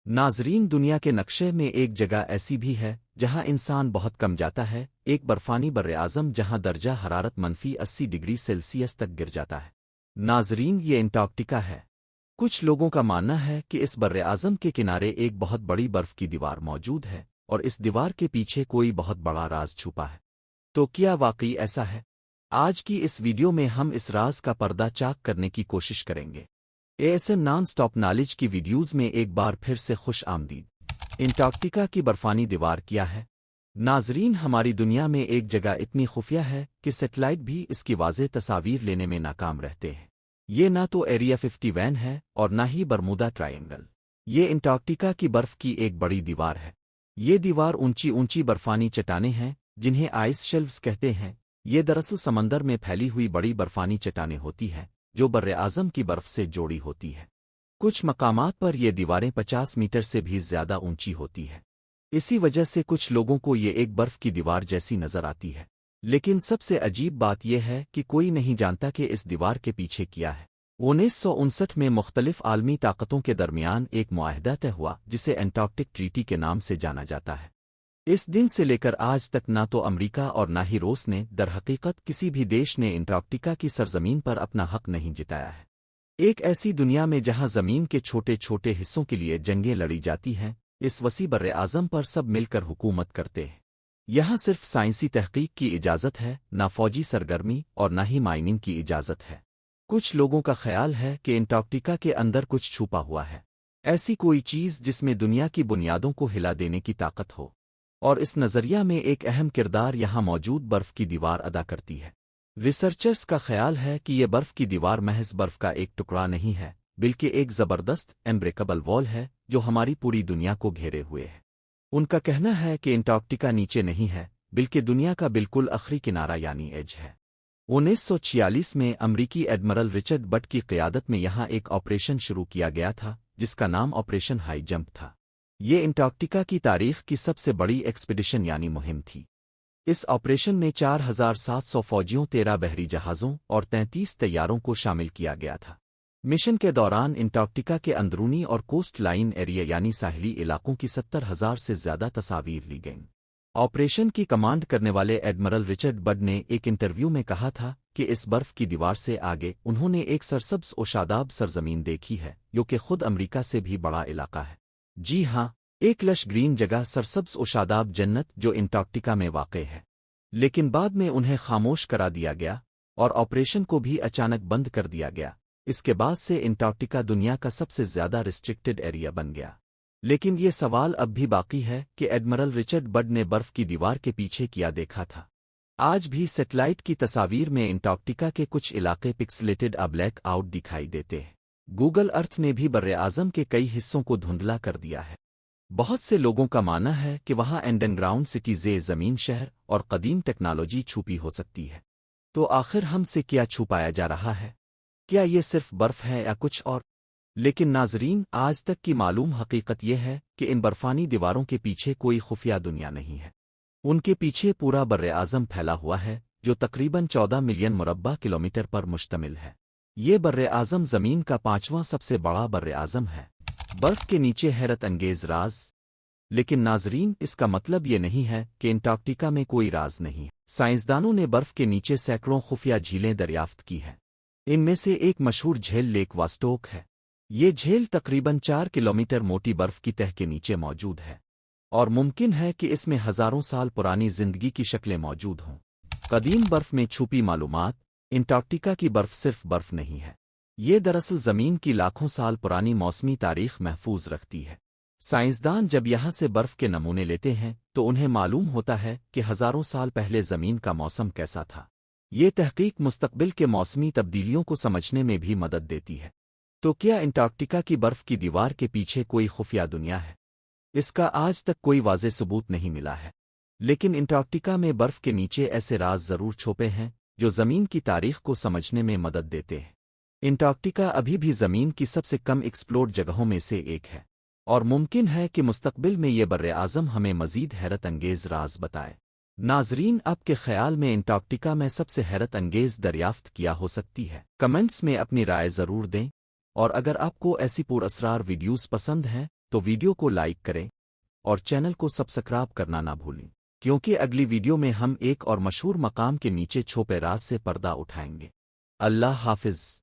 नाजरीन, दुनिया के नक्शे में एक जगह ऐसी भी है जहां इंसान बहुत कम जाता है, एक बर्फानी बर्र-ए-आज़म जहां दर्जा हरारत -80 डिग्री सेल्सियस तक गिर जाता है। नाजरीन, ये अंटार्कटिका है। कुछ लोगों का मानना है कि इस बर्र-ए-आज़म के किनारे एक बहुत बड़ी बर्फ की दीवार मौजूद है और इस दीवार के पीछे कोई बहुत बड़ा राज छुपा है। तो क्या वाकई ऐसा है? आज की इस वीडियो में हम इस राज का पर्दा चाक करने की कोशिश करेंगे। एएसएन नॉन स्टॉप नॉलेज की वीडियोज़ में एक बार फिर से खुश आमदीद। अंटार्कटिका की बर्फानी दीवार क्या है? नाजरीन, हमारी दुनिया में एक जगह इतनी खुफिया है कि सैटेलाइट भी इसकी वाज़ेह तस्वीर लेने में नाकाम रहते हैं। ये ना तो एरिया 51 है और ना ही बरमूदा ट्रायंगल। ये अंटार्कटिका की बर्फ की एक बड़ी दीवार है। ये दीवार ऊंची ऊंची बर्फानी चट्टानें हैं जिन्हें आइस शेल्व्स कहते हैं। ये दरअसल समंदर में फैली हुई बड़ी बर्फानी चट्टानें होती हैं जो बर्र-ए-आज़म की बर्फ से जोड़ी होती है। कुछ मकामात पर ये दीवारें 50 मीटर से भी ज्यादा ऊंची होती है। इसी वजह से कुछ लोगों को ये एक बर्फ की दीवार जैसी नजर आती है। लेकिन सबसे अजीब बात यह है कि कोई नहीं जानता कि इस दीवार के पीछे क्या है। 1959 में मुख्तलिफ आलमी ताकतों के दरमियान एक मुआहदा तय हुआ जिसे एंटार्कटिक ट्रीटी के नाम से जाना जाता है। इस दिन से लेकर आज तक ना तो अमेरिका और ना ही रूस ने दरहकीकत किसी भी देश ने अंटार्कटिका की सरजमीन पर अपना हक नहीं जिताया है। एक ऐसी दुनिया में जहां जमीन के छोटे छोटे हिस्सों के लिए जंगें लड़ी जाती हैं, इस वसी बर्र-ए-आज़म पर सब मिलकर हुकूमत करते हैं। यहाँ सिर्फ साइंसी तहकीक की इजाज़त है, ना फौजी सरगर्मी और ना ही माइनिंग की इजाज़त है। कुछ लोगों का ख्याल है कि अंटार्कटिका के अंदर कुछ छुपा हुआ है, ऐसी कोई चीज़ जिसमें दुनिया की बुनियादों को हिला देने की ताकत हो। और इस नज़रिया में एक अहम किरदार यहाँ मौजूद बर्फ की दीवार अदा करती है। रिसर्चर्स का ख्याल है कि ये बर्फ की दीवार महज बर्फ का एक टुकड़ा नहीं है, बल्कि एक ज़बरदस्त अनब्रेकेबल वॉल है जो हमारी पूरी दुनिया को घेरे हुए है। उनका कहना है कि अंटार्कटिका नीचे नहीं है, बल्कि दुनिया का बिल्कुल आखिरी किनारा यानी एज है। 1946 में अमरीकी एडमिरल रिचर्ड बट की क़यादत में यहाँ एक ऑपरेशन शुरू किया गया था जिसका नाम ऑपरेशन हाई जंप था। ये अंटार्कटिका की तारीख की सबसे बड़ी एक्सपीडिशन यानी मुहिम थी। इस ऑपरेशन में 4700 फौजियों, 13 बहरी जहाज़ों और 33 तैयारों को शामिल किया गया था। मिशन के दौरान अंटार्कटिका के अंदरूनी और कोस्ट लाइन एरिया यानी साहिली इलाकों की 70,000 से ज़्यादा तस्वीर ली गईं। ऑपरेशन की कमांड करने वाले एडमिरल रिचर्ड बट ने एक इंटरव्यू में कहा था कि इस बर्फ की दीवार से आगे उन्होंने एक सरसब्ज़ और शादाब सरजमीन देखी है जो कि खुद अमरीका से भी बड़ा इलाका है। जी हाँ, एक लश ग्रीन जगह, सरसब्ज़ और शादाब जन्नत जो अंटार्कटिका में वाक़े है। लेकिन बाद में उन्हें खामोश करा दिया गया और ऑपरेशन को भी अचानक बंद कर दिया गया। इसके बाद से अंटार्कटिका दुनिया का सबसे ज़्यादा रिस्ट्रिक्टेड एरिया बन गया। लेकिन ये सवाल अब भी बाकी है कि एडमिरल रिचर्ड बट ने बर्फ की दीवार के पीछे क्या देखा था। आज भी सैटेलाइट की तस्वीर में अंटार्कटिका के कुछ इलाके पिक्सेलेटेड या ब्लैक आउट दिखाई देते हैं। गूगल अर्थ ने भी बर्र-ए-आज़म के कई हिस्सों को धुंधला कर दिया है। बहुत से लोगों का मानना है कि वहाँ अंडरग्राउंड सिटीज़, ज़मीन शहर और कदीम टेक्नोलॉजी छुपी हो सकती है। तो आखिर हमसे क्या छुपाया जा रहा है? क्या ये सिर्फ बर्फ है या कुछ और? लेकिन नाजरीन, आज तक की मालूम हकीकत यह है कि इन बर्फानी दीवारों के पीछे कोई खुफिया दुनिया नहीं है। उनके पीछे पूरा बर्र-ए-आज़म फैला हुआ है जो तकरीबन 14 मिलियन मुरब्बा किलोमीटर पर मुश्तमिल है। ये बर्र-ए-आज़म ज़मीन का 5वां सबसे बड़ा बर्र-ए-आज़म है। बर्फ के नीचे हैरत अंगेज राज। लेकिन नाजरीन, इसका मतलब ये नहीं है कि अंटार्कटिका में कोई राज नहीं है। साइंसदानों ने बर्फ के नीचे सैकड़ों खुफिया झीलें दरियाफ्त की हैं। इनमें से एक मशहूर झील लेक वास्टोक है। ये झील तकरीबन 4 किलोमीटर मोटी बर्फ की तह के नीचे मौजूद है और मुमकिन है कि इसमें हज़ारों साल पुरानी जिंदगी की शक्लें मौजूद हों। कदीम बर्फ में छुपी मालूमात। अंटार्कटिका की बर्फ सिर्फ बर्फ नहीं है, ये दरअसल ज़मीन की लाखों साल पुरानी मौसमी तारीख महफूज रखती है। साइंसदान जब यहाँ से बर्फ के नमूने लेते हैं तो उन्हें मालूम होता है कि हज़ारों साल पहले ज़मीन का मौसम कैसा था। ये तहकीक मुस्तकबिल के मौसमी तब्दीलियों को समझने में भी मदद देती है। तो क्या अंटार्कटिका की बर्फ की दीवार के पीछे कोई खुफिया दुनिया है? इसका आज तक कोई वाज़ेह सबूत नहीं मिला है। लेकिन अंटार्कटिका में बर्फ के नीचे ऐसे राज ज़रूर छुपे हैं जो ज़मीन की तारीख को समझने में मदद देते हैं। अंटार्कटिका अभी भी ज़मीन की सबसे कम एक्सप्लोर्ड जगहों में से एक है और मुमकिन है कि मुस्तकबिल में ये बर्र-ए-आज़म हमें मज़ीद हैरत अंगेज़ राज बताए। नाजरीन, आपके ख्याल में अंटार्कटिका में सबसे हैरत अंगेज़ दरियाफ्त किया हो सकती है? कमेंट्स में अपनी राय ज़रूर दें। और अगर आपको ऐसी पुरअसरार वीडियोज़ पसंद हैं تو ویڈیو کو لائک کریں اور چینل کو سبسکرائب کرنا نہ بھولیں، کیونکہ اگلی ویڈیو میں ہم ایک اور مشہور مقام کے نیچے چھپے راز سے پردہ اٹھائیں گے۔ اللہ حافظ۔